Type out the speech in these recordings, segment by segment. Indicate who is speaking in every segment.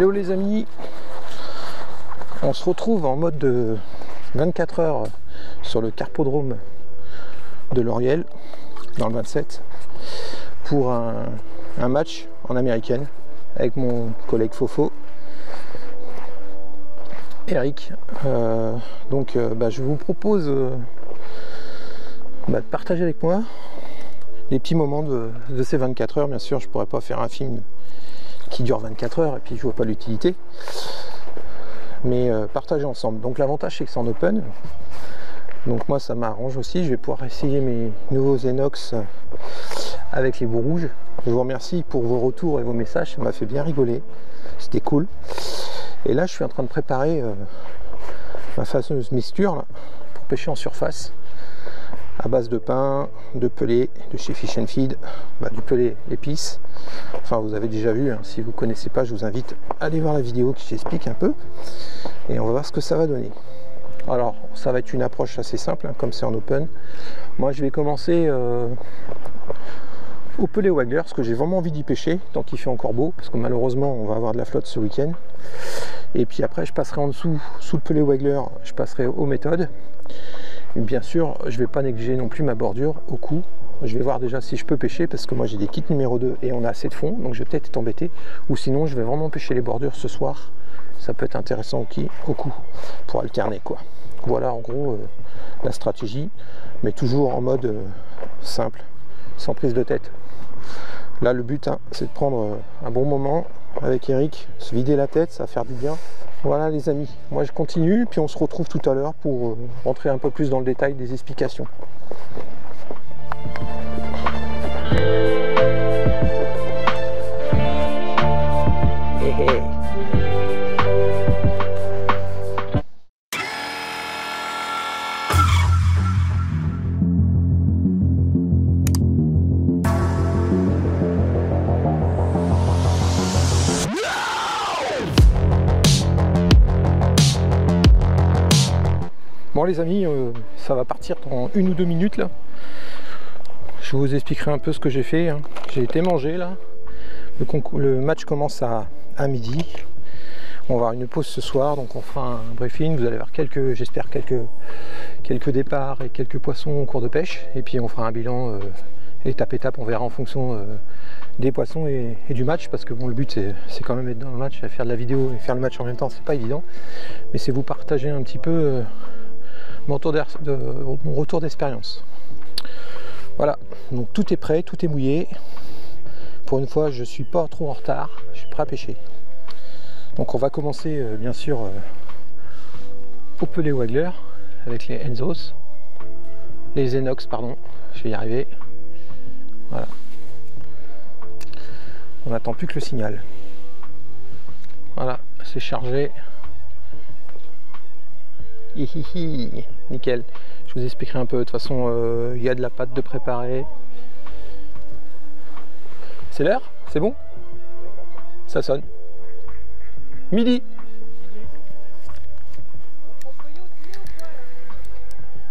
Speaker 1: Hello les amis, on se retrouve en mode de 24 heures sur le carpodrome de L'Oriel dans le 27 pour un match en américaine avec mon collègue Fofo Eric. Je vous propose de partager avec moi les petits moments de ces 24 heures. Bien sûr, je pourrais pas faire un film qui dure 24 heures et puis je vois pas l'utilité, mais partager ensemble. Donc l'avantage c'est que c'est en open, donc moi ça m'arrange aussi. Je vais pouvoir essayer mes nouveaux Enox avec les bouts rouges. Je vous remercie pour vos retours et vos messages, ça m'a fait bien rigoler, c'était cool. Et là je suis en train de préparer ma fameuse mixture là, pour pêcher en surface à base de pain, de pelé de chez Fish and Feed, du pelé épice. Enfin, vous avez déjà vu, hein. Si vous ne connaissez pas, je vous invite à aller voir la vidéo qui j'explique un peu et on va voir ce que ça va donner. Alors, ça va être une approche assez simple, hein, comme c'est en open. Moi, je vais commencer au pelé waggler, parce que j'ai vraiment envie d'y pêcher tant qu'il fait encore beau, parce que malheureusement, on va avoir de la flotte ce week-end. Et puis après, je passerai en dessous, sous le pelé waggler, je passerai aux méthodes. Bien sûr, je ne vais pas négliger non plus ma bordure au cou. Je vais voir déjà si je peux pêcher, parce que moi j'ai des kits numéro 2 et on a assez de fond, donc je vais peut-être être embêté. Ou sinon, je vais vraiment pêcher les bordures ce soir. Ça peut être intéressant au cou pour alterner quoi. Voilà en gros la stratégie, mais toujours en mode simple, sans prise de tête. Là, le but, hein, c'est de prendre un bon moment avec Eric, se vider la tête, ça va faire du bien. Voilà les amis, moi je continue, puis on se retrouve tout à l'heure pour rentrer un peu plus dans le détail des explications. Hey, hey. Bon les amis, ça va partir dans 1 ou 2 minutes là. Je vous expliquerai un peu ce que j'ai fait, hein. J'ai été manger là. Le match commence à midi. On va avoir une pause ce soir, donc on fera un briefing. Vous allez avoir j'espère quelques départs et quelques poissons au cours de pêche. Et puis on fera un bilan étape on verra en fonction des poissons et du match, parce que bon, le but c'est quand même être dans le match, faire de la vidéo et faire le match en même temps, c'est pas évident. Mais c'est vous partager un petit peu mon retour d'expérience. Voilà, donc tout est prêt, tout est mouillé. Pour une fois, je suis pas trop en retard, je suis prêt à pêcher. Donc on va commencer bien sûr au pelé waggler avec les Enzos, les Enox pardon, je vais y arriver. Voilà. On n'attend plus que le signal. Voilà, c'est chargé. Hihihi, nickel. Je vous expliquerai un peu. De toute façon, il y a de la pâte de préparer. C'est l'heure? C'est bon? Ça sonne. Midi.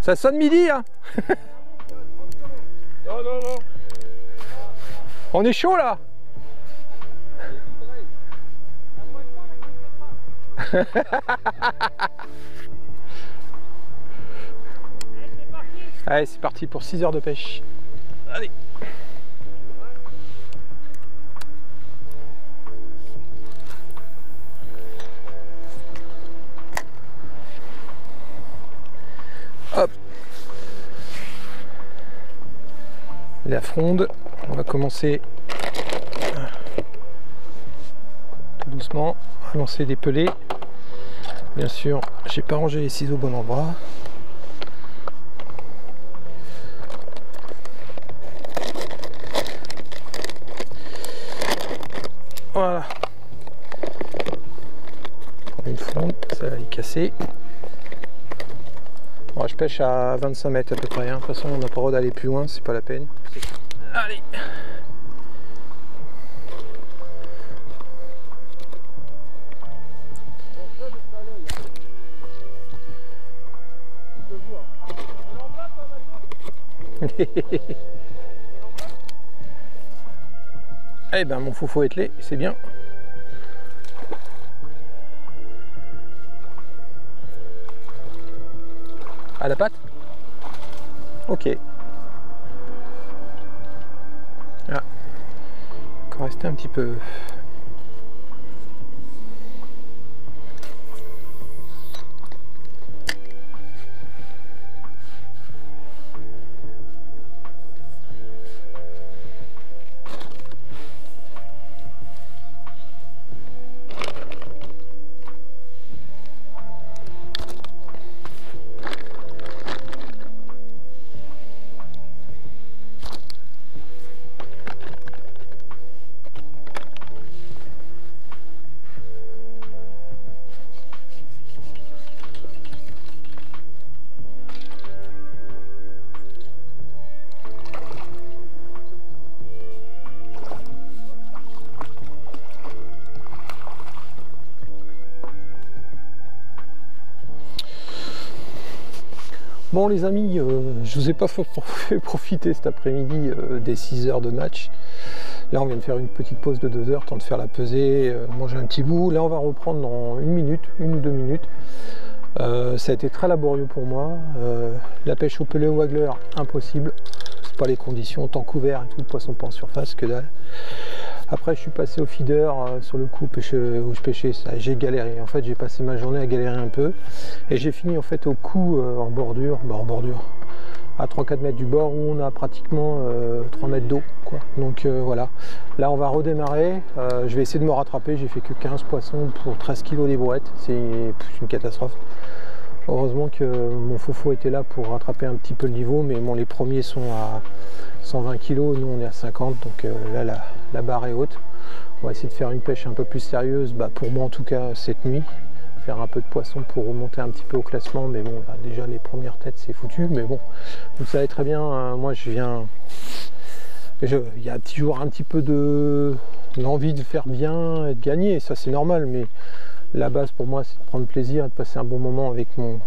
Speaker 1: Ça sonne midi, hein?
Speaker 2: Non, non, non.
Speaker 1: On est chaud là. Allez, c'est parti pour 6 heures de pêche. Allez. Hop. La fronde. On va commencer tout doucement à lancer des pelés. Bien sûr, j'ai pas rangé les ciseaux au bon endroit. Voilà. Prendre une fronde, ça va y casser. Bon, je pêche à 25 mètres à peu près, hein. De toute façon on n'a pas le droit d'aller plus loin, c'est pas la peine. Allez. Eh ben mon faux ételé, c'est bien. À la patte? Ok. Ah. Encore rester un petit peu. Bon les amis, je vous ai pas fait profiter cet après-midi des 6 heures de match. Là on vient de faire une petite pause de 2 heures, temps de faire la pesée, manger un petit bout. Là on va reprendre dans une ou deux minutes. Ça a été très laborieux pour moi. La pêche au pelet au waggler, impossible. C'est pas les conditions, temps couvert et tout, le poisson pas en surface, que dalle. Après je suis passé au feeder sur le coup où je pêchais, j'ai galéré. En fait j'ai passé ma journée à galérer un peu. Et j'ai fini en fait au coup en bordure, à 3-4 mètres du bord où on a pratiquement 3 mètres d'eau. Donc voilà, là on va redémarrer. Je vais essayer de me rattraper, j'ai fait que 15 poissons pour 13 kg des brouettes, c'est une catastrophe. Heureusement que mon fofo était là pour rattraper un petit peu le niveau, mais bon les premiers sont à 120 kg, nous on est à 50, donc là la barre est haute. On va essayer de faire une pêche un peu plus sérieuse, pour moi en tout cas cette nuit. Faire un peu de poisson pour remonter un petit peu au classement, mais bon là, déjà les premières têtes c'est foutu, mais bon vous savez très bien, moi je viens, il y a toujours un petit peu d'envie de faire bien et de gagner, ça c'est normal, mais la base pour moi c'est de prendre plaisir et de passer un bon moment avec mon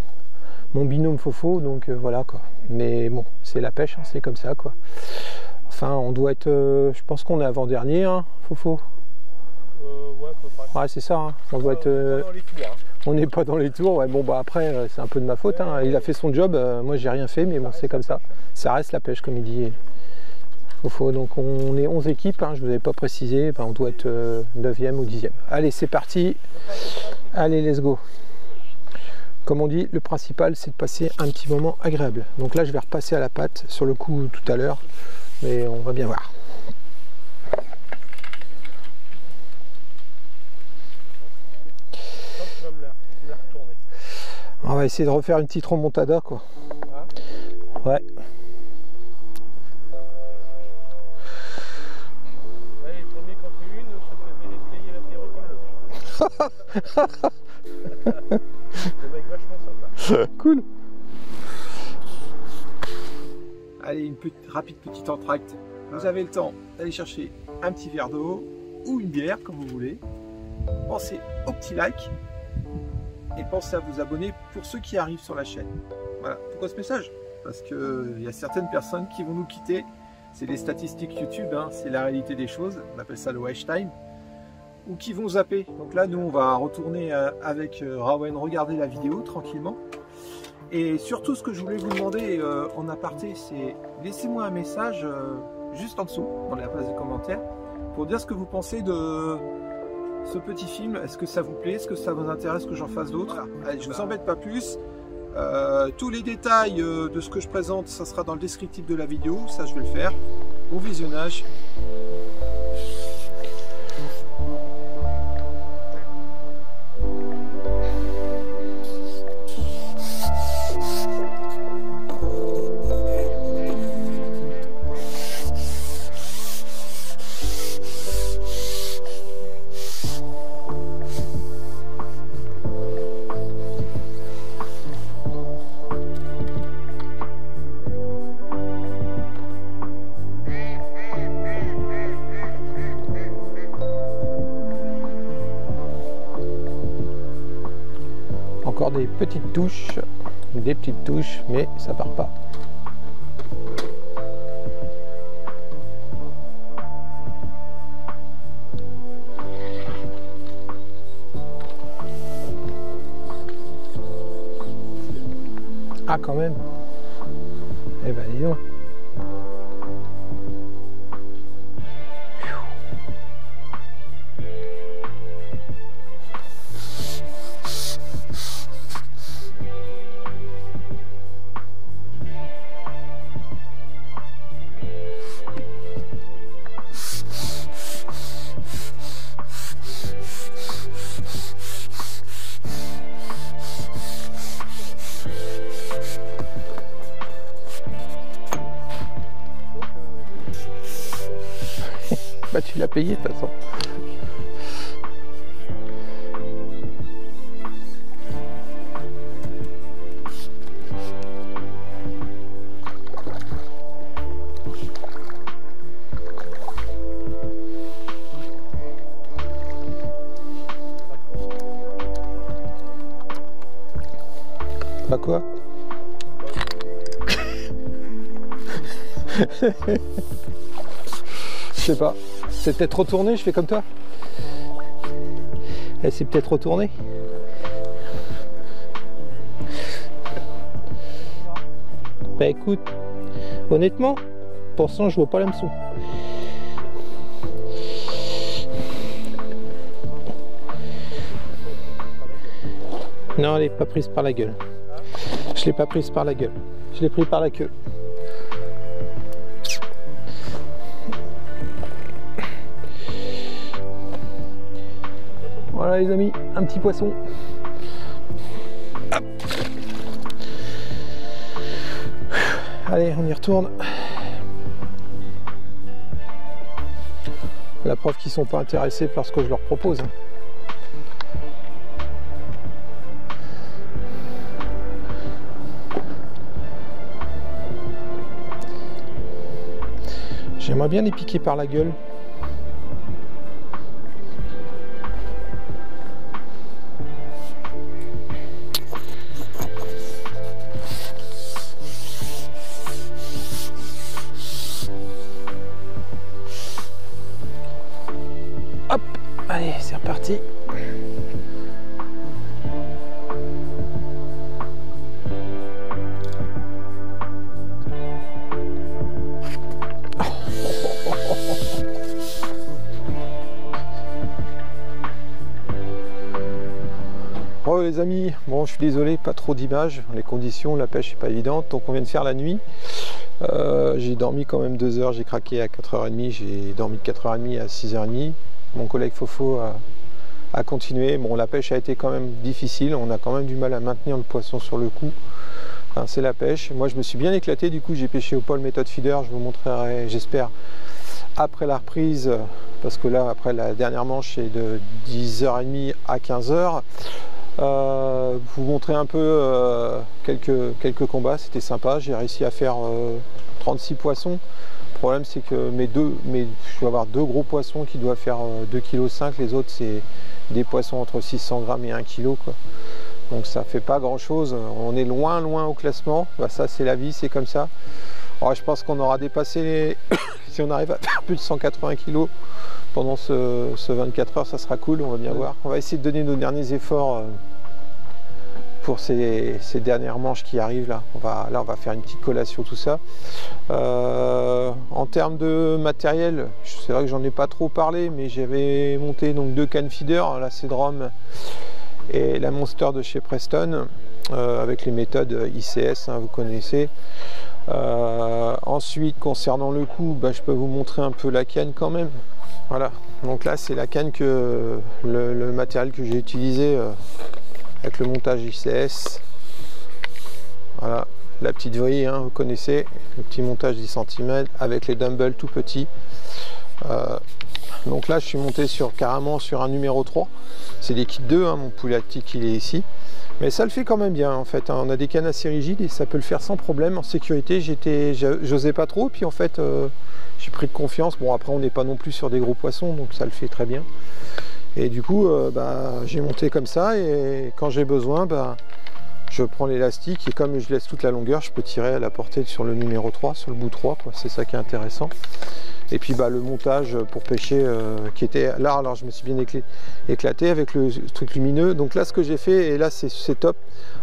Speaker 1: binôme Fofo, donc voilà quoi. Mais bon c'est la pêche, hein, c'est comme ça quoi. Enfin on doit être, je pense qu'on est avant-dernier, hein, Fofo. Ouais, à peu près. Ouais c'est ça, hein. On doit être... On n'est pas dans les tours, ouais. Bon après c'est un peu de ma faute, hein. Il a fait son job, moi j'ai rien fait, mais bon c'est comme ça. Ça reste la pêche comme il dit. Donc on est 11 équipes, hein, je ne vous avais pas précisé, on doit être 9e ou 10e. Allez c'est parti, allez let's go. Comme on dit, le principal c'est de passer un petit moment agréable. Donc là je vais repasser à la patte sur le coup tout à l'heure, mais on va bien voir. On va essayer de refaire une petite remontada quoi. Ouais.
Speaker 2: Allez, le premier quand tu une, je te fais l'escalier latéraux. Le mec vachement sympa.
Speaker 1: Cool. Allez, une rapide petite entracte. Vous avez le temps d'aller chercher un petit verre d'eau ou une bière comme vous voulez. Pensez au petit like. Et pensez à vous abonner pour ceux qui arrivent sur la chaîne. Voilà, pourquoi ce message? Parce qu'il y a certaines personnes qui vont nous quitter. C'est les statistiques YouTube, hein, c'est la réalité des choses. On appelle ça le watch time. Ou qui vont zapper. Donc là, nous, on va retourner avec Rawen regarder la vidéo tranquillement. Et surtout, ce que je voulais vous demander en aparté, c'est laissez-moi un message juste en dessous, dans la place de commentaires, pour dire ce que vous pensez de ce petit film. Est-ce que ça vous plaît? Est-ce que ça vous intéresse que j'en fasse d'autres? Allez, je vous embête pas plus. Tous les détails de ce que je présente, ça sera dans le descriptif de la vidéo. Ça, je vais le faire. Bon visionnage. Encore des petites touches, mais ça part pas. Ah, quand même. Eh ben, dis donc. Bah, tu l'as payé de toute façon. Bah quoi? Je sais pas. C'est peut-être retourné, je fais comme toi. Elle s'est peut-être retournée. Bah écoute, honnêtement, pour ça je vois pas l'hameçon. Non, elle est pas prise par la gueule. Je l'ai pas prise par la gueule. Je l'ai pris par la queue. Voilà les amis, un petit poisson. Hop. Allez, on y retourne. La preuve qu'ils sont pas intéressés par ce que je leur propose. J'aimerais bien les piquer par la gueule. Hop, allez, c'est reparti. Oh les amis, bon je suis désolé, pas trop d'images, les conditions, la pêche n'est pas évidente, donc on vient de faire la nuit. J'ai dormi quand même 2 heures, j'ai craqué à 4h30, j'ai dormi de 4h30 à 6h30. Mon collègue Fofo a continué. Bon, la pêche a été quand même difficile, on a quand même du mal à maintenir le poisson sur le coup. Enfin, c'est la pêche. Moi je me suis bien éclaté, du coup j'ai pêché au pôle méthode feeder, je vous montrerai, j'espère, après la reprise, parce que là après la dernière manche c'est de 10h30 à 15h. Vous montrer un peu quelques combats, c'était sympa, j'ai réussi à faire 36 poissons. Le problème c'est que je dois avoir 2 gros poissons qui doivent faire 2,5 kg, les autres c'est des poissons entre 600 grammes et 1 kg quoi. Donc ça fait pas grand chose, on est loin au classement, bah, ça c'est la vie, c'est comme ça. Alors, je pense qu'on aura dépassé les... si on arrive à faire plus de 180 kg pendant ce 24 heures, ça sera cool, on va bien voir. On va essayer de donner nos derniers efforts pour ces dernières manches qui arrivent là. On va faire une petite collation, tout ça. En termes de matériel, c'est vrai que j'en ai pas trop parlé, mais j'avais monté donc 2 cannes feeder, la Cedrom et la Monster de chez Preston, avec les méthodes ICS, hein, vous connaissez. Ensuite, concernant le coup, bah, je peux vous montrer un peu la canne quand même. Voilà, donc là c'est la canne que le matériel que j'ai utilisé avec le montage ICS. Voilà, la petite vrille, hein, vous connaissez, le petit montage 10 cm avec les dumbbells tout petits. Donc là je suis monté carrément sur un numéro 3. C'est des kits 2, hein, mon poulet lactique il est ici. Mais ça le fait quand même bien en fait, hein. On a des cannes assez rigides et ça peut le faire sans problème. En sécurité, j'osais pas trop, puis en fait j'ai pris de confiance. Bon après on n'est pas non plus sur des gros poissons, donc ça le fait très bien. Et du coup j'ai monté comme ça, et quand j'ai besoin, je prends l'élastique et comme je laisse toute la longueur, je peux tirer à la portée sur le numéro 3, sur le bout 3, c'est ça qui est intéressant. Et puis bah, le montage pour pêcher qui était là, alors je me suis bien éclaté avec le truc lumineux. Donc là ce que j'ai fait, et là c'est top,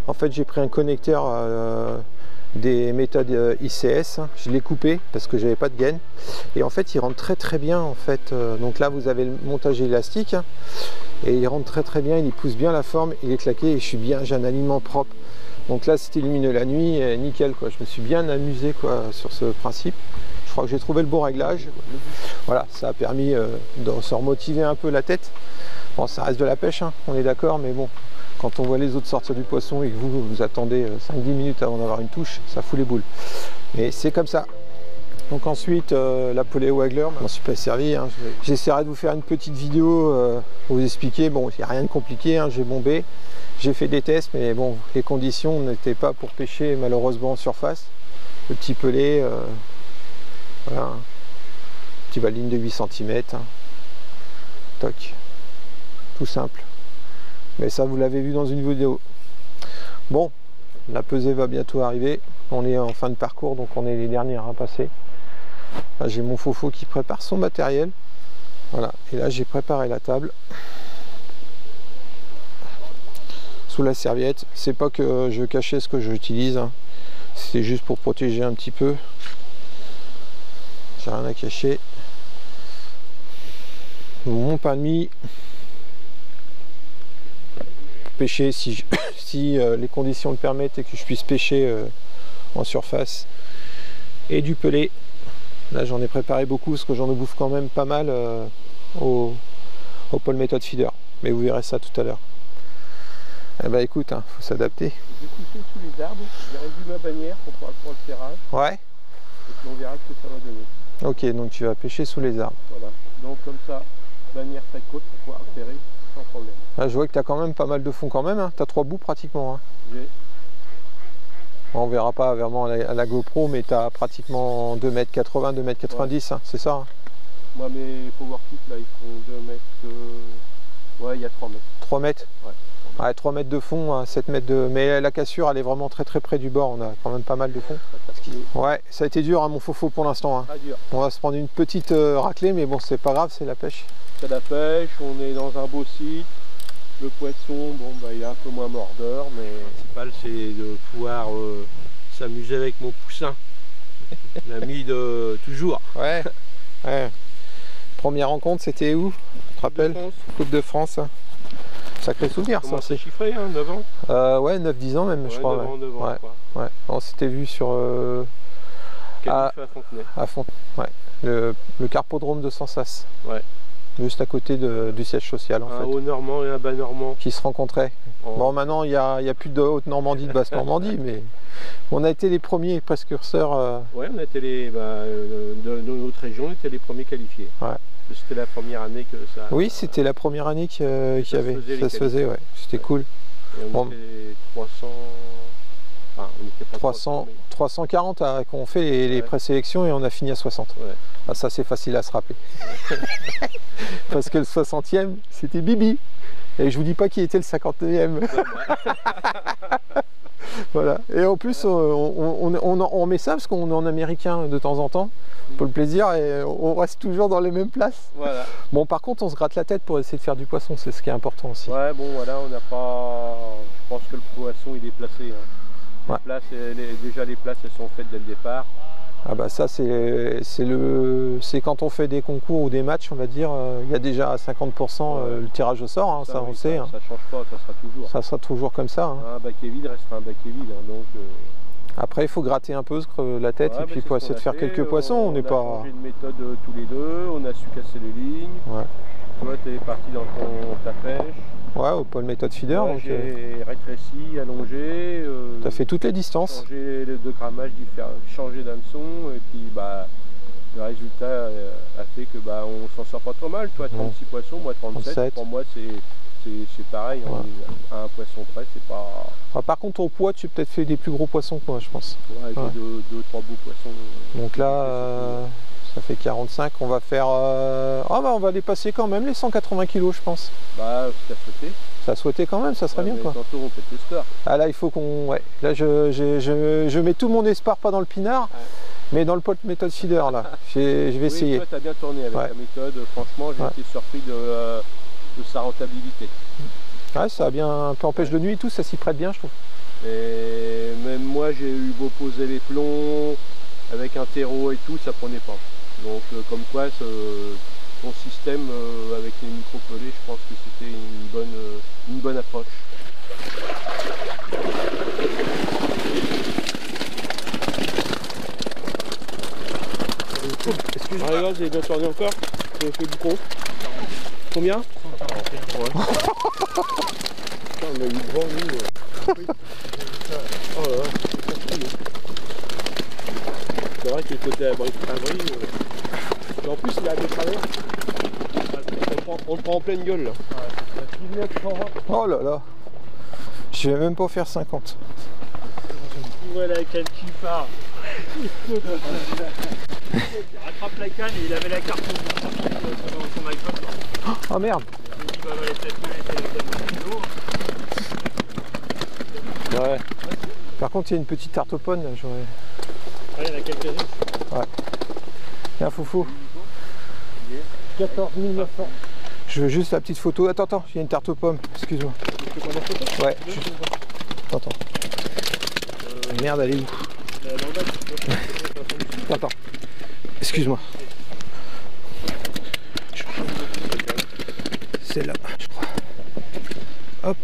Speaker 1: en fait j'ai pris un connecteur des méthodes ICS, je l'ai coupé parce que j'avais pas de gaine, et en fait il rentre très bien en fait. Donc là vous avez le montage élastique, et il rentre très bien, il pousse bien la forme, il est claqué, et j'ai un alignement propre. Donc là c'était lumineux la nuit, et nickel quoi, je me suis bien amusé quoi sur ce principe. Je crois que j'ai trouvé le bon réglage. Voilà, ça a permis de se remotiver un peu la tête. Bon, ça reste de la pêche, hein, on est d'accord, mais bon, quand on voit les autres sortir du poisson et que vous attendez 5-10 minutes avant d'avoir une touche, ça fout les boules. Mais c'est comme ça. Donc ensuite, la Polé Waggler, je m'en suis pas servi. Hein. J'essaierai de vous faire une petite vidéo pour vous expliquer. Bon, il n'y a rien de compliqué, hein, j'ai bombé, j'ai fait des tests, mais bon, les conditions n'étaient pas pour pêcher malheureusement en surface. Le petit pelé. Voilà, petit baline de 8 cm, hein. Toc, tout simple. Mais ça vous l'avez vu dans une vidéo. Bon, la pesée va bientôt arriver. On est en fin de parcours, donc on est les derniers à passer. Là j'ai mon fofo qui prépare son matériel. Voilà, et là j'ai préparé la table. Sous la serviette. C'est pas que je cachais ce que j'utilise, hein. C'est juste pour protéger un petit peu. J'ai rien à cacher. Mon palmi. Pêcher si les conditions le permettent et que je puisse pêcher en surface. Et du pelé. Là j'en ai préparé beaucoup parce que j'en bouffe quand même pas mal au Pole Method Feeder. Mais vous verrez ça tout à l'heure. Eh ben écoute, hein, faut s'adapter.
Speaker 2: J'ai poussé sous les arbres, j'ai réduit ma bannière pour pouvoir faire le serrage.
Speaker 1: Ouais.
Speaker 2: Et puis on verra ce que ça va donner.
Speaker 1: Ok, donc tu vas pêcher sous les arbres.
Speaker 2: Voilà, donc comme ça, bannière taille côte pour pouvoir repérer sans problème.
Speaker 1: Là, je vois que tu as quand même pas mal de fond quand même, hein. Tu as 3 bouts pratiquement. Hein. On verra pas vraiment à la GoPro, mais tu as pratiquement 2,80 m, 2,90 m, hein, c'est ça hein.
Speaker 2: Moi mes power kits là ils font 2 mètres, ouais il y a 3 mètres.
Speaker 1: 3 mètres.
Speaker 2: Ouais.
Speaker 1: Ouais, 3 mètres de fond, hein, 7 mètres de... Mais la cassure elle est vraiment très près du bord, on a quand même pas mal de fond. Ouais, ça a été dur hein, mon fofo pour l'instant. Hein. On va se prendre une petite raclée, mais bon c'est pas grave, c'est la pêche.
Speaker 2: C'est la pêche, on est dans un beau site. Le poisson, bon bah il est un peu moins mordeur, mais le principal c'est de pouvoir s'amuser avec mon poussin. L'ami de toujours.
Speaker 1: Ouais, ouais. Première rencontre c'était où? Tu te rappelles? Coupe de France. Sacré souvenir ça aussi.
Speaker 2: C'est chiffré, hein, 9 ans
Speaker 1: ouais, 9-10 ans même,
Speaker 2: ouais,
Speaker 1: je crois.
Speaker 2: 9 ans, 9 ans,
Speaker 1: ouais.
Speaker 2: Quoi.
Speaker 1: Ouais. On s'était vu sur...
Speaker 2: à Fontenay.
Speaker 1: À Fontenay, ouais. Le carpodrome de Sansas.
Speaker 2: Ouais.
Speaker 1: Juste à côté du siège social en fait.
Speaker 2: Un Haut-Normand et un Bas-Normand.
Speaker 1: Qui se rencontraient.
Speaker 2: Oh.
Speaker 1: Bon maintenant il n'y a plus de Haute-Normandie, de Basse-Normandie, mais on a été les premiers précurseurs.
Speaker 2: Ouais, on a été de notre région, on était les premiers qualifiés. Ouais. C'était la première année que ça...
Speaker 1: Oui, c'était la première année qu'il y avait. Ça se faisait, ouais. C'était cool.
Speaker 2: Et on était 300... Enfin, on n'était pas
Speaker 1: 340 qu'on fait les présélections et on a fini à 60. Ouais. Ah, ça c'est facile à se rappeler. Parce que le 60e, c'était Bibi. Et je vous dis pas qui était le 50e. Voilà. Et en plus, on met ça parce qu'on est en américain de temps en temps, pour le plaisir, et on reste toujours dans les mêmes places. Voilà. Bon, par contre, on se gratte la tête pour essayer de faire du poisson, c'est ce qui est important aussi.
Speaker 2: Ouais, bon, voilà, on n'a pas... Je pense que le poisson, il est placé. Hein. Les places, déjà les places, elles sont faites dès le départ.
Speaker 1: Ah bah ça, c'est quand on fait des concours ou des matchs, on va dire, il y a déjà à 50% le tirage au sort, hein, ça on sait.
Speaker 2: Ça change pas, ça sera toujours.
Speaker 1: Ça sera toujours comme ça. Hein.
Speaker 2: Un baquet vide restera un baquet vide, hein, donc...
Speaker 1: Après, il faut gratter un peu la tête et puis pour essayer de faire quelques poissons. On n'est pas...
Speaker 2: On a changé de méthode tous les deux, on a su casser les lignes. Ouais. Toi, tu es parti dans ta pêche.
Speaker 1: Ouais, au Pole Method Feeder.
Speaker 2: Ouais, j'ai rétréci, allongé.
Speaker 1: Tu as fait toutes les distances.
Speaker 2: Changé de grammage différent, changé d'hameçon. Et puis, bah, le résultat a fait que bah, on s'en sort pas trop mal. Toi, 36 poissons, moi 37. Pour moi, c'est pareil. Ouais. À un poisson près, c'est pas...
Speaker 1: Ah, par contre, au poids, tu as peut-être fait des plus gros poissons que moi, je pense.
Speaker 2: Ouais, j'ai 2-3 beaux poissons.
Speaker 1: Donc là, ça fait 45. On va faire... Ah bah, on va dépasser quand même les 180 kg, je pense.
Speaker 2: Bah, ça a sauté.
Speaker 1: Ça a sauté quand même, ça serait bien, quoi.
Speaker 2: Tantôt, on pète le score.
Speaker 1: Ah là, il faut qu'on... Ouais. Là, je mets tout mon espoir pas dans le pinard. Ouais. Mais dans le pot méthode feeder là, je vais essayer.
Speaker 2: Toi, tu as bien tourné avec la méthode. Franchement, j'ai été surpris de sa rentabilité.
Speaker 1: Ouais, ça a bien un peu empêche de nuit et tout, ça s'y prête bien, je trouve.
Speaker 2: Et même moi, j'ai eu beau poser les plombs avec un terreau et tout, ça prenait pas. Donc, comme quoi, ton système avec les micro-pelés, je pense que c'était une bonne approche. Excuse-moi. Allez, gars, j'ai bien tourné encore. J'ai fait du con. Combien? 141. Ouais. Putain, on a eu le vent, nous. Oh là là, c'est vrai que le côté abri. Et en plus, il a des travers. On le prend en pleine gueule là.
Speaker 1: Oh là là. Je vais même pas faire 50.
Speaker 3: Voilà quel kiffard. Il rattrape la canne et il avait la carte sur son iPhone.
Speaker 1: Oh merde. Ouais. Par contre, il y a une petite tarte aux pommes là, j'aurais.
Speaker 3: Ouais, il y en a quelques-unes.
Speaker 1: Ouais. Viens, Foufou. 14 900. Je veux juste la petite photo. Attends, il y a une tarte aux pommes. Excuse-moi.
Speaker 2: Tu peux prendre la photo?
Speaker 1: Ouais. Attends. Merde, elle est où? Attends. Excuse-moi. C'est là, je crois. Hop.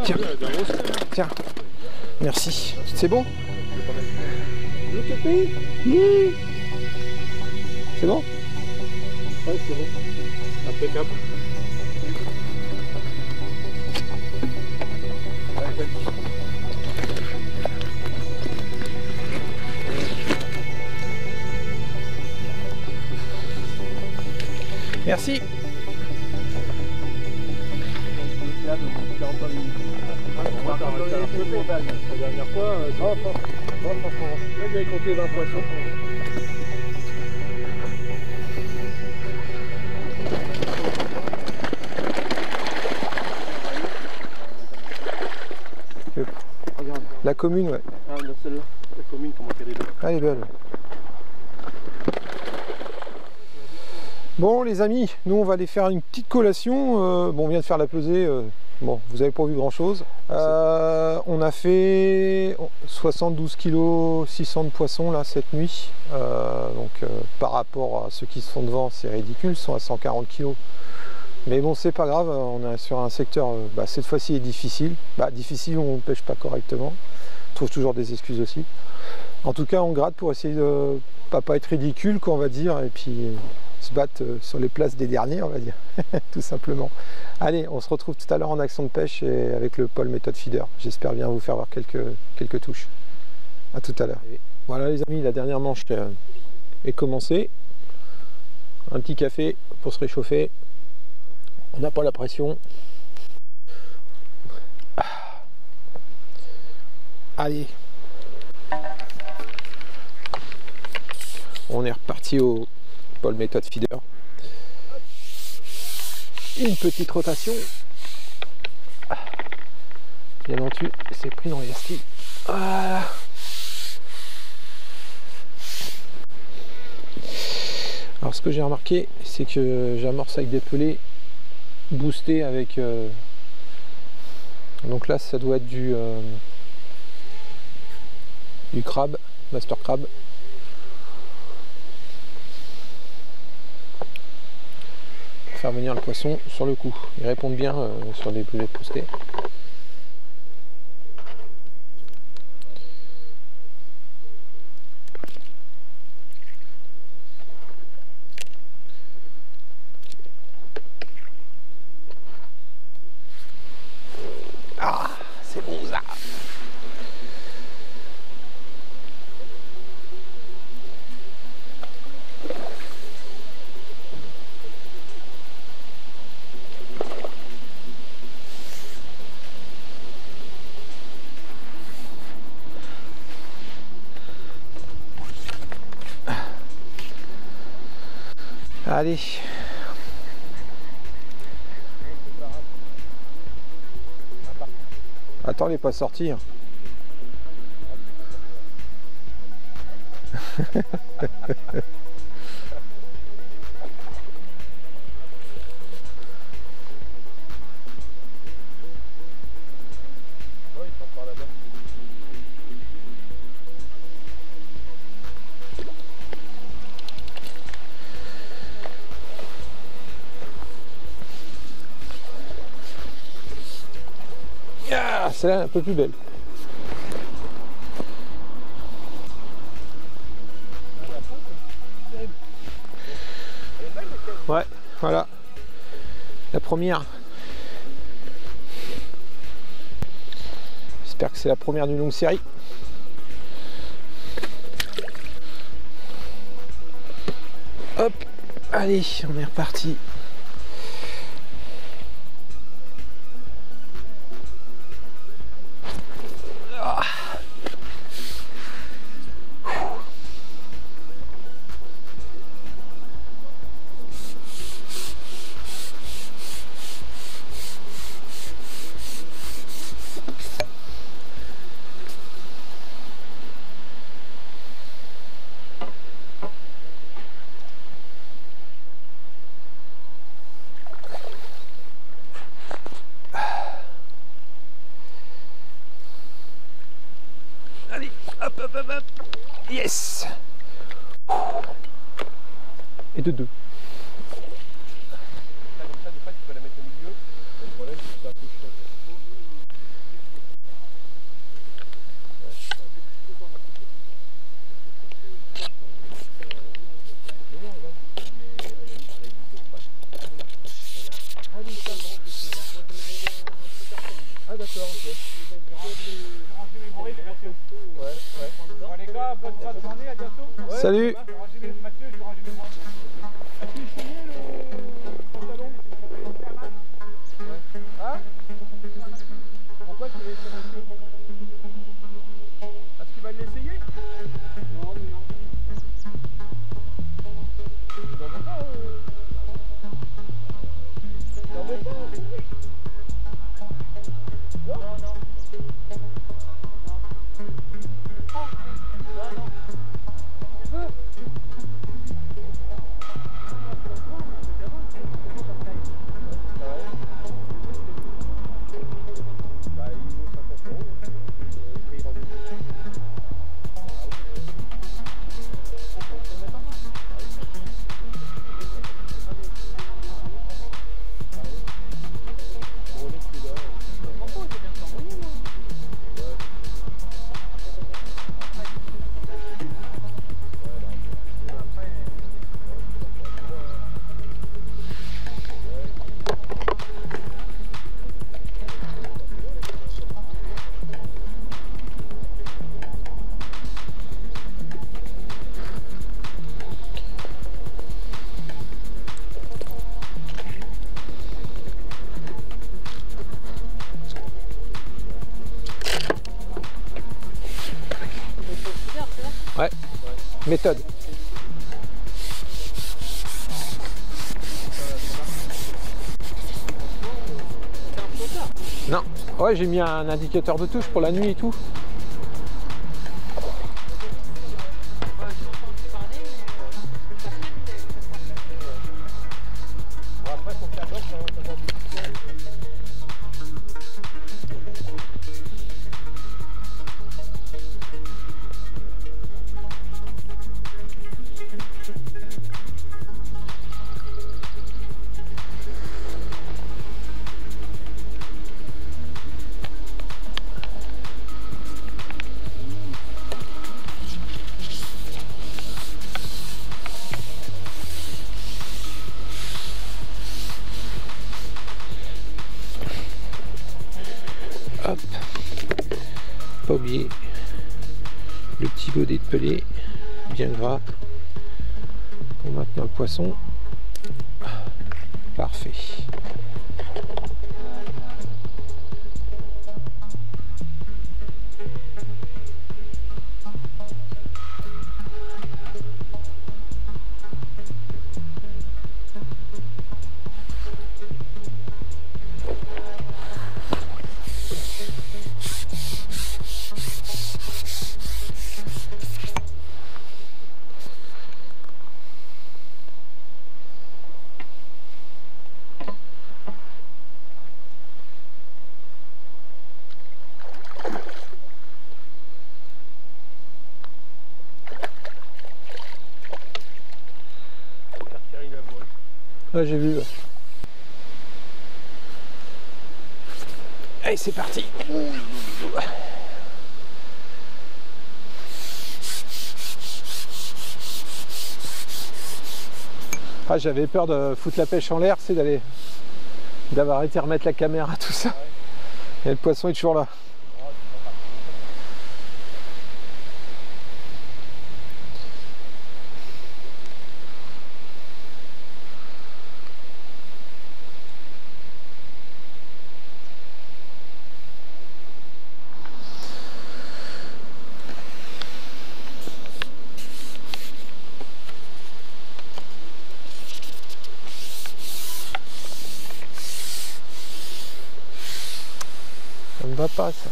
Speaker 1: Tiens. Tiens. Merci. C'est bon? C'est bon?
Speaker 2: Ouais, c'est bon. Impeccable.
Speaker 1: Merci.
Speaker 2: La dernière fois, j'avais compté 20 poissons.
Speaker 1: La commune, ouais.
Speaker 2: Ah, celle-là, la commune, comment elle est belle.
Speaker 1: Elle est belle. Bon les amis, nous on va aller faire une petite collation. Bon, on vient de faire la pesée. Bon, vous n'avez pas vu grand chose. On a fait 72 kg 600 de poissons là cette nuit. Par rapport à ceux qui sont devant, c'est ridicule, ils sont à 140 kg. Mais bon, c'est pas grave, on est sur un secteur, cette fois-ci est difficile. Difficile, on ne pêche pas correctement. On trouve toujours des excuses aussi. En tout cas, on gratte pour essayer de pas être ridicule, quoi, on va dire, et puis se battre sur les places des derniers, on va dire, tout simplement. Allez, on se retrouve tout à l'heure en action de pêche et avec le Paul Méthode Feeder. J'espère bien vous faire voir quelques touches. À tout à l'heure. Voilà les amis, la dernière manche est commencée. Un petit café pour se réchauffer. On n'a pas la pression. Allez. On est reparti au Paul Méthode Feeder. Une petite rotation. Bien entendu, c'est pris dans les astiques. Voilà. Alors ce que j'ai remarqué, c'est que j'amorce avec des pelés boostés avec... donc là, ça doit être du crabe, master crabe. Faire venir le poisson sur le coup. Ils répondent bien sur des pelés boostés. Ah, c'est bon ça. Allez. Attends, il n'est pas sorti. Ah, celle-là un peu plus belle. Ouais, voilà. La première. J'espère que c'est la première d'une longue série. Hop, allez, on est reparti. Allez, hop, hop, hop, hop. Yes. Et de deux.
Speaker 2: Comme ça, des fois, tu peux la mettre au milieu. Le problème, c'est que c'est un peu chiant. Ah d'accord, ok.
Speaker 3: Bon les gars, bonne fin de journée, à bientôt.
Speaker 1: Salut.
Speaker 3: Mathieu, je vais ranger mes bras. As-tu essayé le pantalon?
Speaker 2: Hein? Pourquoi tu veux essayer Mathieu? Parce qu'il va l'essayer?
Speaker 3: Non, mais non.
Speaker 2: Tu n'en veux pas Tu n'en veux pas Non, non.
Speaker 3: Tu veux?
Speaker 2: Bah, il vaut 50 €. Prix rendu. Bon, laisse celui-là.
Speaker 3: Je m'en fous, je viens de t'envoyer moi.
Speaker 1: Ouais. Méthode. Non. Ouais, j'ai mis un indicateur de touche pour la nuit et tout.
Speaker 2: Bon, après, faut faire gaffe, hein, t'as pas envie de faire.
Speaker 1: Hop. Pas oublier le petit godet de pelé, bien gras, pour maintenir le poisson. Parfait. Ouais, j'ai vu. Ouais. Allez, c'est parti. Ah, j'avais peur de foutre la pêche en l'air, c'est d'avoir été remettre la caméra, tout ça. Et le poisson est toujours là. Ça ne va pas ça.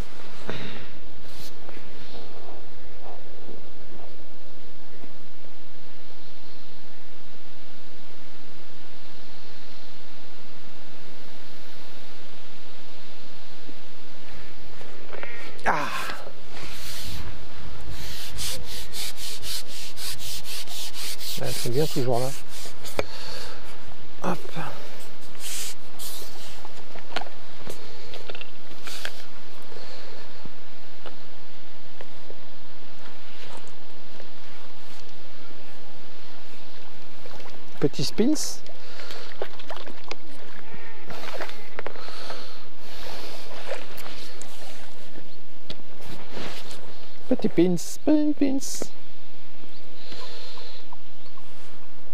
Speaker 1: Ah, c'est bien toujours là. Hop. Petit spins. Petit pins, pins.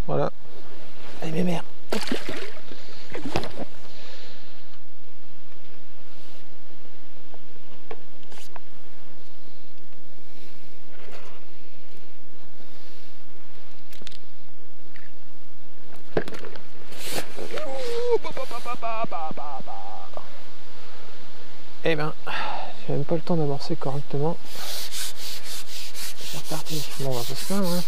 Speaker 1: Voilà. Allez mes mères. Eh ben, j'ai même pas le temps d'amorcer correctement. C'est reparti. Bon, on va pas se plaindre. Hein.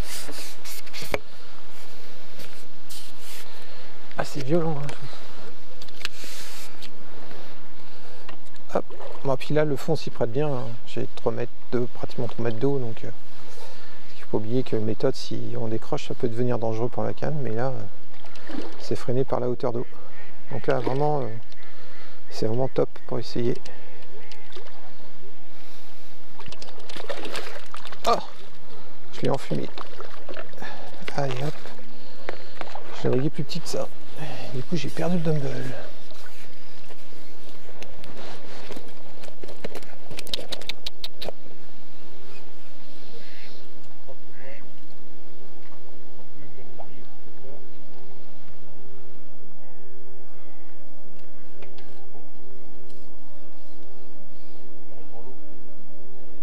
Speaker 1: Ah, c'est violent. Hein. Hop. Bon, puis là, le fond s'y prête bien. Hein. J'ai pratiquement 3 mètres d'eau, donc il faut pas oublier que méthode, si on décroche, ça peut devenir dangereux pour la canne, mais là, c'est freiné par la hauteur d'eau. Donc là, vraiment, c'est vraiment top pour essayer. Oh, je l'ai enfumé. Allez hop. Je la voyais plus petit que ça. Du coup j'ai perdu le dumbbell.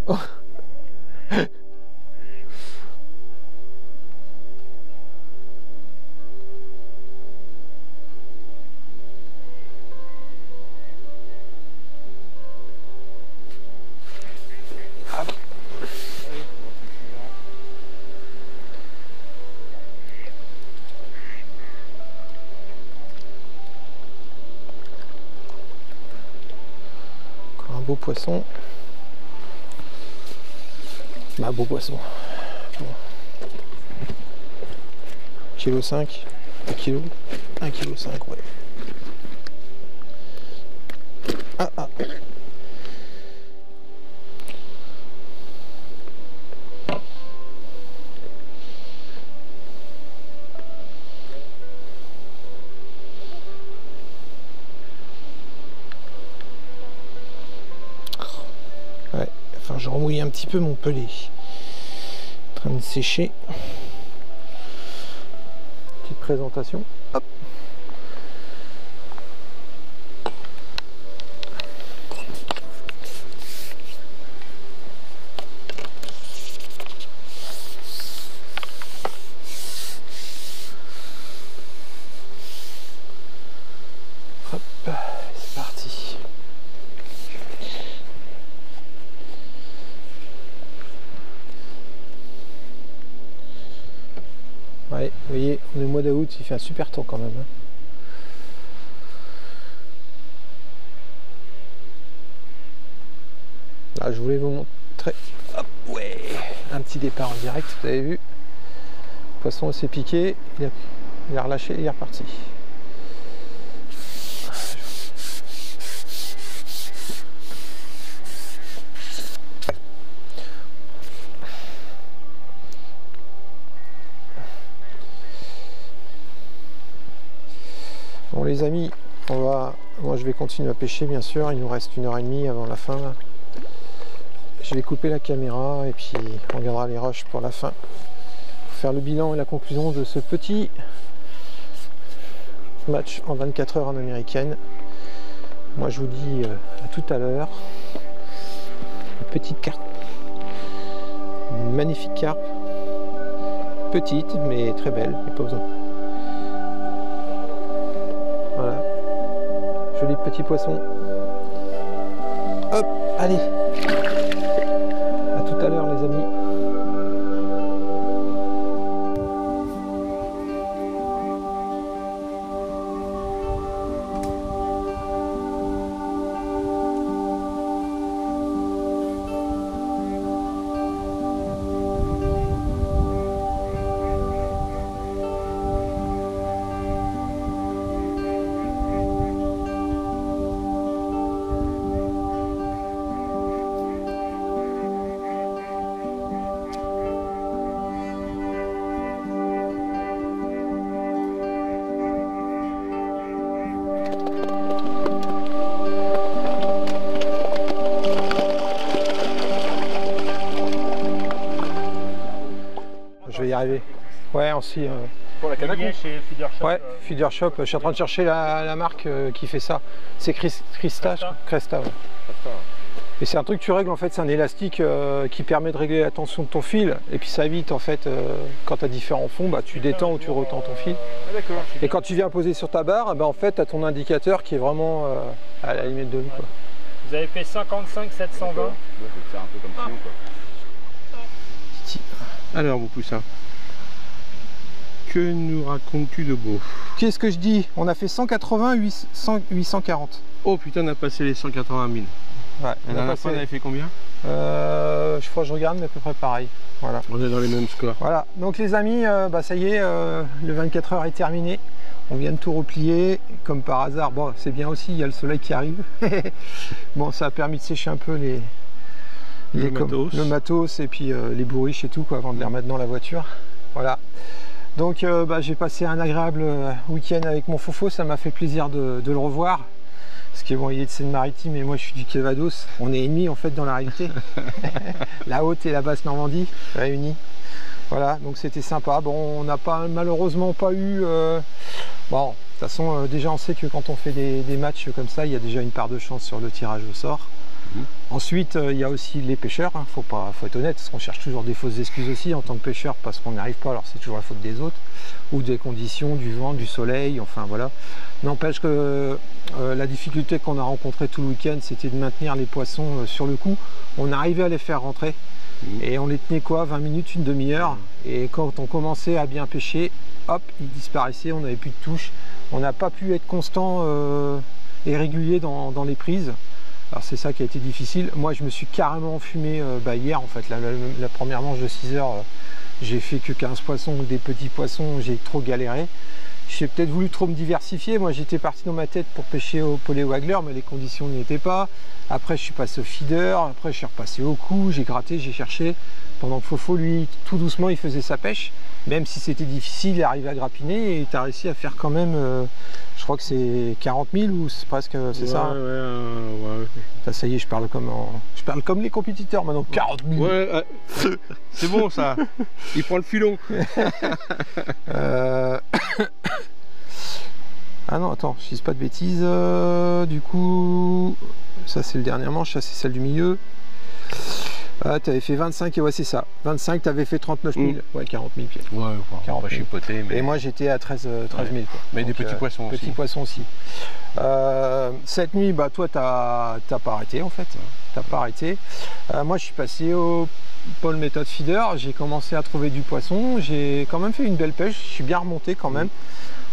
Speaker 1: Oh. Encore un beau poisson. Bah, beau poisson. Bon. Kilo 5, 1 kg, 1 kg 5, ouais. Ah ah. Ouais, enfin je remouille un petit peu mon pelé. En train de sécher. Petite présentation. Hop. Hop, c'est parti. Ouais, vous voyez, on est au mois d'août, il fait un super temps quand même. Là, je voulais vous montrer. Hop, ouais, un petit départ en direct, vous avez vu. Le poisson s'est piqué, il a relâché et il est reparti. Bon les amis, moi je vais continuer à pêcher bien sûr, il nous reste 1h30 avant la fin là. Je vais couper la caméra et puis on regardera les rushs pour la fin. Pour faire le bilan et la conclusion de ce petit match en 24 heures en américaine. Moi je vous dis à tout à l'heure. Une petite carpe. Une magnifique carpe. Petite mais très belle, il n'y a pas besoin. Voilà. Joli petit poisson. Hop, allez. À tout à l'heure les amis. Je vais y arriver. Ouais, aussi.
Speaker 2: Pour la canne
Speaker 3: chez Feeder Shop.
Speaker 1: Ouais, Feeder Shop. Je suis en train de chercher la marque qui fait ça. C'est Cresta, Cresta, ouais. Et c'est un truc que tu règles en fait, c'est un élastique qui permet de régler la tension de ton fil. Et puis ça évite en fait, quand tu as différents fonds, bah, tu détends ou tu retends ton fil.
Speaker 2: Ah, d'accord.
Speaker 1: Et quand tu viens poser sur ta barre, bah, en fait, tu as ton indicateur qui est vraiment à la limite de nous. Quoi.
Speaker 3: Vous avez fait 55 720.
Speaker 2: Ouais, c'est un peu comme sinon quoi.
Speaker 4: Alors mon poussin, que nous racontes-tu de beau?
Speaker 1: Qu'est-ce que je dis? On a fait 180, 840.
Speaker 4: Oh putain, on a passé les 180 000.
Speaker 1: Ouais,
Speaker 4: La dernière fois on avait fait combien?
Speaker 1: Je crois que je regarde, mais à peu près pareil. Voilà.
Speaker 4: On est dans les mêmes scores.
Speaker 1: Voilà, donc les amis, bah, ça y est, le 24 heures est terminé. On vient de tout replier, comme par hasard. Bon, c'est bien aussi, il y a le soleil qui arrive. Bon, ça a permis de sécher un peu le matos et puis les bourriches et tout quoi, avant de les remettre dans la voiture. Voilà. Donc bah, j'ai passé un agréable week-end avec mon Fofo, ça m'a fait plaisir de le revoir. Parce que bon, il est de Seine-Maritime et moi je suis du Calvados. On est ennemis en fait dans la réalité. La haute et la basse Normandie réunis. Voilà, donc c'était sympa. Bon, on n'a malheureusement pas eu... Bon, de toute façon, déjà on sait que quand on fait des matchs comme ça, il y a déjà une part de chance sur le tirage au sort. Ensuite, il y a aussi les pêcheurs, hein. Faut être honnête, parce qu'on cherche toujours des fausses excuses aussi en tant que pêcheur parce qu'on n'y arrive pas, alors c'est toujours la faute des autres, ou des conditions, du vent, du soleil, enfin voilà. N'empêche que la difficulté qu'on a rencontrée tout le week-end, c'était de maintenir les poissons sur le coup. On arrivait à les faire rentrer et on les tenait quoi, 20 minutes, une demi-heure, et quand on commençait à bien pêcher, hop, ils disparaissaient, on n'avait plus de touche. On n'a pas pu être constant et régulier dans les prises. Alors c'est ça qui a été difficile. Moi je me suis carrément enfumé hier en fait. La première manche de 6 heures, j'ai fait que 15 poissons, des petits poissons, j'ai trop galéré. J'ai peut-être voulu trop me diversifier. Moi j'étais parti dans ma tête pour pêcher au polywaggler, mais les conditions n'y étaient pas. Après je suis passé au feeder, après je suis repassé au coup, j'ai gratté, j'ai cherché. Pendant que Fofo lui, tout doucement, il faisait sa pêche. Même si c'était difficile, il arrivait à grappiner et tu as réussi à faire quand même, je crois que c'est 40 000 ou c'est presque, c'est ça hein. Ouais. Ça y est, je parle comme les compétiteurs maintenant, 40 000.
Speaker 4: Ouais, c'est bon ça, il prend le filon.
Speaker 1: Ah non, attends, je dis pas de bêtises. Du coup, ça c'est le dernier manche, ça c'est celle du milieu. Ah, tu avais fait 25 et ouais c'est ça. 25, tu avais fait 39 000. Ouais, 40 000 pieds.
Speaker 4: Ouais, on va chipoter. Mais...
Speaker 1: Et moi j'étais à 13 000. Quoi.
Speaker 4: Mais donc, des petits poissons aussi.
Speaker 1: Petits poissons aussi. Cette nuit, bah, toi t'as pas arrêté en fait. T'as pas arrêté. Moi je suis passé au pôle méthode feeder. J'ai commencé à trouver du poisson. J'ai quand même fait une belle pêche. Je suis bien remonté quand même.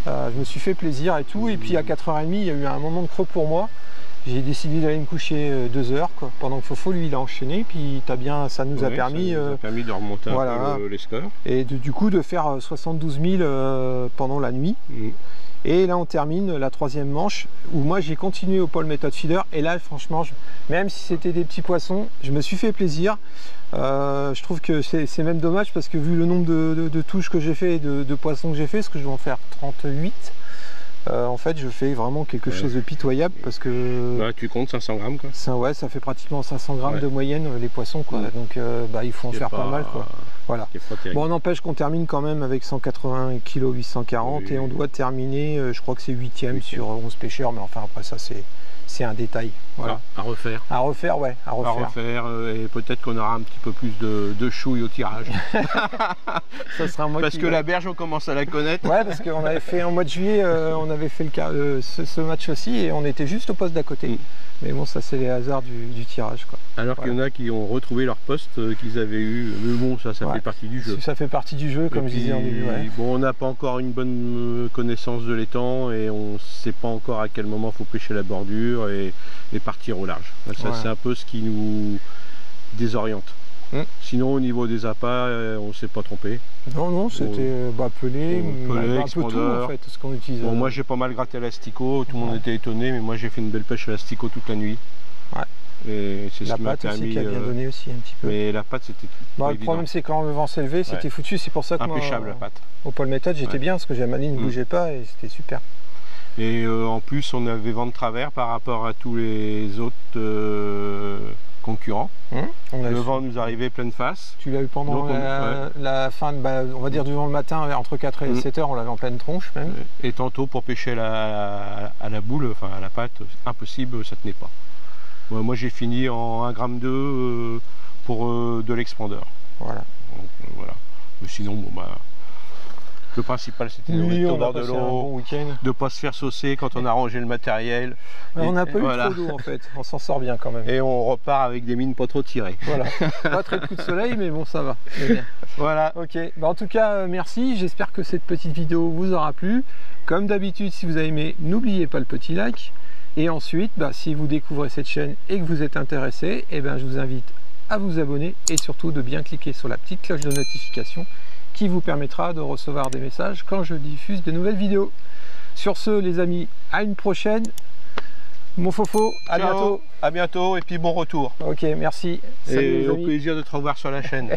Speaker 1: Je me suis fait plaisir et tout. Et puis à 4h30, il y a eu un moment de creux pour moi. J'ai décidé d'aller me coucher 2 heures quoi, pendant que Fofo lui il a enchaîné, puis ça nous a permis
Speaker 4: de remonter un peu les scores
Speaker 1: et du coup de faire 72 000 pendant la nuit. Et là on termine la 3e manche où moi j'ai continué au pôle méthode feeder et là franchement même si c'était des petits poissons, je me suis fait plaisir. Je trouve que c'est même dommage parce que vu le nombre de touches que j'ai fait et de poissons que j'ai fait, ce que je vais en faire 38. En fait, je fais vraiment quelque chose de pitoyable parce que...
Speaker 4: Bah, tu comptes 500 grammes quoi.
Speaker 1: Ça, ouais, ça fait pratiquement 500 grammes de moyenne les poissons quoi. Donc bah, il faut en faire pas mal quoi. Voilà. Bon, n'empêche qu'on termine quand même avec 180 kg 840 et on doit terminer, je crois que c'est 8e sur 11 pêcheurs, mais enfin après ça c'est un détail. Voilà.
Speaker 4: À refaire.
Speaker 1: À refaire, ouais. À refaire.
Speaker 4: Et peut-être qu'on aura un petit peu plus de chouilles au tirage.
Speaker 1: Ça sera moi
Speaker 4: parce que la berge, on commence à la connaître.
Speaker 1: Ouais, parce qu'on avait fait en mois de juillet, on avait fait ce match aussi et on était juste au poste d'à côté. Mais bon, ça c'est les hasards du tirage quoi.
Speaker 4: Alors qu'il y en a qui ont retrouvé leur poste qu'ils avaient eu. Mais bon, ça fait partie du jeu.
Speaker 1: Ça fait partie du jeu, comme je disais en début.
Speaker 4: Bon, on n'a pas encore une bonne connaissance de l'étang et on ne sait pas encore à quel moment il faut pêcher la bordure et partir au large. Ça, c'est un peu ce qui nous désoriente. Sinon, au niveau des appâts, on ne s'est pas trompé.
Speaker 1: Non, c'était pelé, un peu tout en fait, ce qu'on utilise.
Speaker 4: Bon, moi j'ai pas mal gratté l'asticot, tout le monde était étonné, mais moi j'ai fait une belle pêche à l'asticot toute la nuit. Et c'est ce qui m'a permis.
Speaker 1: Aussi qui a bien donné aussi un petit peu.
Speaker 4: Mais la patte c'était tout.
Speaker 1: Le problème c'est quand le vent s'est levé, c'était foutu, c'est pour ça que
Speaker 4: impêchable la patte.
Speaker 1: Au pôle méthode j'étais bien parce que la ligne ne bougeait pas et c'était super.
Speaker 4: Et en plus on avait vent de travers par rapport à tous les autres concurrents. Le vent nous arrivait pleine face.
Speaker 1: Tu l'as eu pendant la fin, on va dire durant le matin, entre 4 et 7 heures, on l'avait en pleine tronche même.
Speaker 4: Et tantôt pour pêcher à la boule, enfin à la patte, impossible, ça tenait pas. Moi j'ai fini en 1,2 g pour de l'expandeur. Voilà. Donc, voilà. Mais sinon, bon, le principal c'était de mettre au bord de l'eau, de ne pas se faire saucer quand on a rangé le matériel.
Speaker 1: On n'a pas eu trop d'eau en fait, on s'en sort bien quand même.
Speaker 4: Et on repart avec des mines pas trop tirées.
Speaker 1: Voilà, pas très de coup de soleil mais bon ça va.
Speaker 4: Voilà.
Speaker 1: Ok, en tout cas merci, j'espère que cette petite vidéo vous aura plu. Comme d'habitude, si vous avez aimé, n'oubliez pas le petit like. Et ensuite, si vous découvrez cette chaîne et que vous êtes intéressé, je vous invite à vous abonner et surtout de bien cliquer sur la petite cloche de notification qui vous permettra de recevoir des messages quand je diffuse de nouvelles vidéos. Sur ce, les amis, à une prochaine. Mon Fofo, à bientôt.
Speaker 4: À bientôt et puis bon retour.
Speaker 1: Ok, merci.
Speaker 4: Salut, et au plaisir de te revoir sur la chaîne.